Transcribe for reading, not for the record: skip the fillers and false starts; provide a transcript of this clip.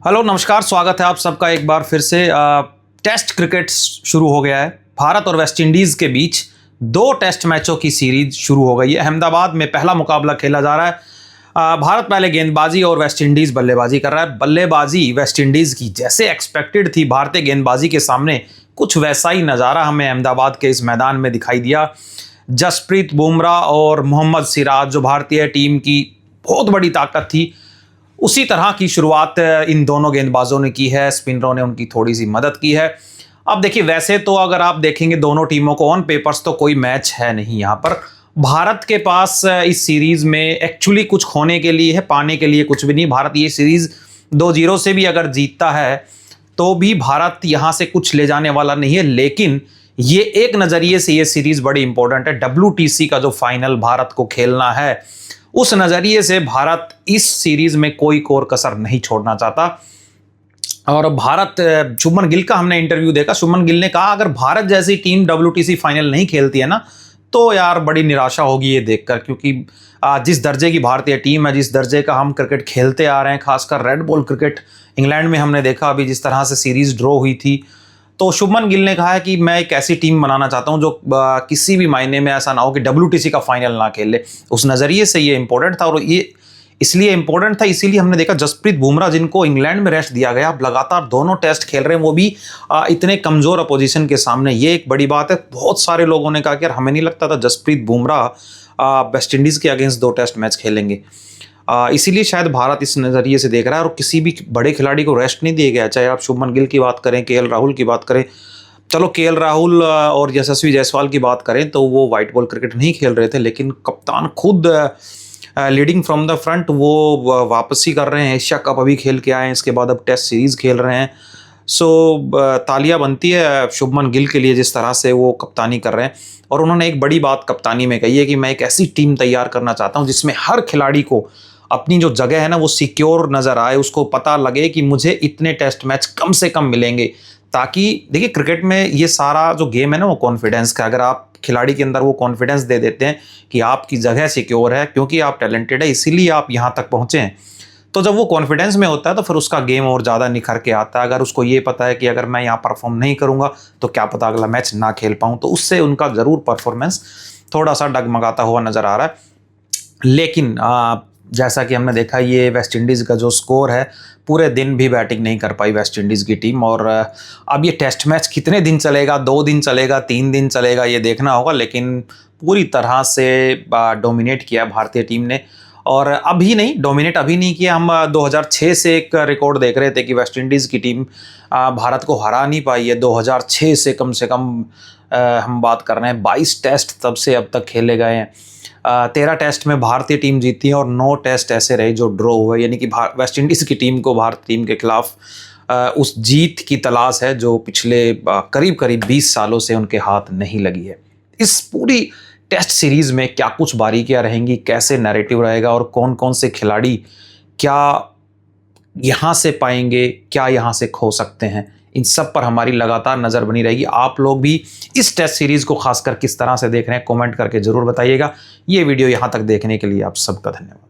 Hello नमस्कार, स्वागत है आप सबका एक बार फिर से। टेस्ट क्रिकेट शुरू हो गया है। भारत और वेस्ट इंडीज़ के बीच 2 टेस्ट मैचों की सीरीज शुरू हो गई है। अहमदाबाद में पहला मुकाबला खेला जा रहा है। भारत पहले गेंदबाजी और वेस्ट इंडीज़ बल्लेबाजी कर रहा है। बल्लेबाजी वेस्ट इंडीज़ की जैसे एक्सपेक्टेड थी, भारतीय गेंदबाजी के सामने कुछ वैसा ही नज़ारा हमें अहमदाबाद के इस मैदान में दिखाई दिया। जसप्रीत बुमराह और मोहम्मद सिराज, जो भारतीय टीम की बहुत बड़ी ताकत थी, उसी तरह की शुरुआत इन दोनों गेंदबाजों ने की है। स्पिनरों ने उनकी थोड़ी सी मदद की है। अब देखिए, वैसे तो अगर आप देखेंगे दोनों टीमों को ऑन पेपर्स तो कोई मैच है नहीं। यहाँ पर भारत के पास इस सीरीज में एक्चुअली कुछ खोने के लिए है, पाने के लिए कुछ भी नहीं। भारत ये सीरीज 2-0 से भी अगर जीतता है तो भी भारत यहाँ से कुछ ले जाने वाला नहीं है। लेकिन ये एक नज़रिए से ये सीरीज बड़ी इंपॉर्टेंट है। WTC का जो फाइनल भारत को खेलना है, उस नज़रिए से भारत इस सीरीज में कोई कोर कसर नहीं छोड़ना चाहता। और भारत, शुभमन गिल का हमने इंटरव्यू देखा। शुभमन गिल ने कहा अगर भारत जैसी टीम WTC फाइनल नहीं खेलती है ना, तो यार बड़ी निराशा होगी ये देखकर, क्योंकि जिस दर्जे की भारतीय टीम है, जिस दर्जे का हम क्रिकेट खेलते आ रहे हैं, खासकर रेड बॉल क्रिकेट इंग्लैंड में हमने देखा अभी जिस तरह से सीरीज ड्रॉ हुई थी। तो शुभमन गिल ने कहा है कि मैं एक ऐसी टीम बनाना चाहता हूं जो किसी भी मायने में ऐसा ना हो कि WTC का फाइनल ना खेले। उस नज़रिए से ये इंपॉर्टेंट था, और ये इसलिए इंपॉर्टेंट था, इसीलिए हमने देखा जसप्रीत बुमराह, जिनको इंग्लैंड में रेस्ट दिया गया, अब लगातार दोनों टेस्ट खेल रहे हैं, वो भी इतने कमज़ोर अपोजिशन के सामने। ये एक बड़ी बात है। बहुत सारे लोगों ने कहा कि यार हमें नहीं लगता था जसप्रीत बुमराह वेस्ट इंडीज़ के अगेंस्ट 2 टेस्ट मैच खेलेंगे। इसीलिए शायद भारत इस नज़रिए से देख रहा है, और किसी भी बड़े खिलाड़ी को रेस्ट नहीं दिया गया। चाहे आप शुभमन गिल की बात करें, KL राहुल की बात करें, चलो KL राहुल और यशस्वी जायसवाल की बात करें तो वो वाइट बॉल क्रिकेट नहीं खेल रहे थे, लेकिन कप्तान खुद लीडिंग फ्रॉम द फ्रंट वो वापसी कर रहे हैं। एशिया कप अभी खेल के आए हैं, इसके बाद अब टेस्ट सीरीज़ खेल रहे हैं। तालियां बनती है शुभमन गिल के लिए, जिस तरह से वो कप्तानी कर रहे हैं। और उन्होंने एक बड़ी बात कप्तानी में कही है कि मैं एक ऐसी टीम तैयार करना चाहता हूं जिसमें हर खिलाड़ी को अपनी जो जगह है ना वो सिक्योर नज़र आए, उसको पता लगे कि मुझे इतने टेस्ट मैच कम से कम मिलेंगे। ताकि देखिए, क्रिकेट में ये सारा जो गेम है ना वो कॉन्फिडेंस का, अगर आप खिलाड़ी के अंदर वो कॉन्फिडेंस दे देते हैं कि आपकी जगह सिक्योर है, क्योंकि आप टैलेंटेड है इसीलिए आप यहाँ तक पहुँचे हैं, तो जब वो कॉन्फिडेंस में होता है तो फिर उसका गेम और ज़्यादा निखर के आता है। अगर उसको ये पता है कि अगर मैं यहाँ परफॉर्म नहीं करूँगा तो क्या पता अगला मैच ना खेल पाऊँ, तो उससे उनका ज़रूर परफॉर्मेंस थोड़ा सा डगमगाता हुआ नज़र आ रहा है। लेकिन जैसा कि हमने देखा, ये वेस्ट इंडीज़ का जो स्कोर है, पूरे दिन भी बैटिंग नहीं कर पाई वेस्ट इंडीज़ की टीम। और अब ये टेस्ट मैच कितने दिन चलेगा, 2 दिन चलेगा, 3 दिन चलेगा, ये देखना होगा। लेकिन पूरी तरह से डोमिनेट किया भारतीय टीम ने। और अभी नहीं, डोमिनेट अभी नहीं किया। हम 2006 से एक रिकॉर्ड देख रहे थे कि वेस्ट इंडीज़ की टीम भारत को हरा नहीं पाई है। 2006 से कम हम बात कर रहे हैं, 22 टेस्ट तब से अब तक खेले गए हैं। 13 टेस्ट में भारतीय टीम जीती है और 9 टेस्ट ऐसे रहे जो ड्रॉ हुए, यानी कि वेस्ट इंडीज़ की टीम को भारतीय टीम के खिलाफ उस जीत की तलाश है जो पिछले करीब 20 सालों से उनके हाथ नहीं लगी है। इस पूरी टेस्ट सीरीज़ में क्या कुछ बारीकियां रहेंगी, कैसे नैरेटिव रहेगा, और कौन कौन से खिलाड़ी क्या यहाँ से पाएंगे, क्या यहाँ से खो सकते हैं, इन सब पर हमारी लगातार नज़र बनी रहेगी। आप लोग भी इस टेस्ट सीरीज़ को खासकर किस तरह से देख रहे हैं, कमेंट करके ज़रूर बताइएगा। ये वीडियो यहाँ तक देखने के लिए आप सबका धन्यवाद।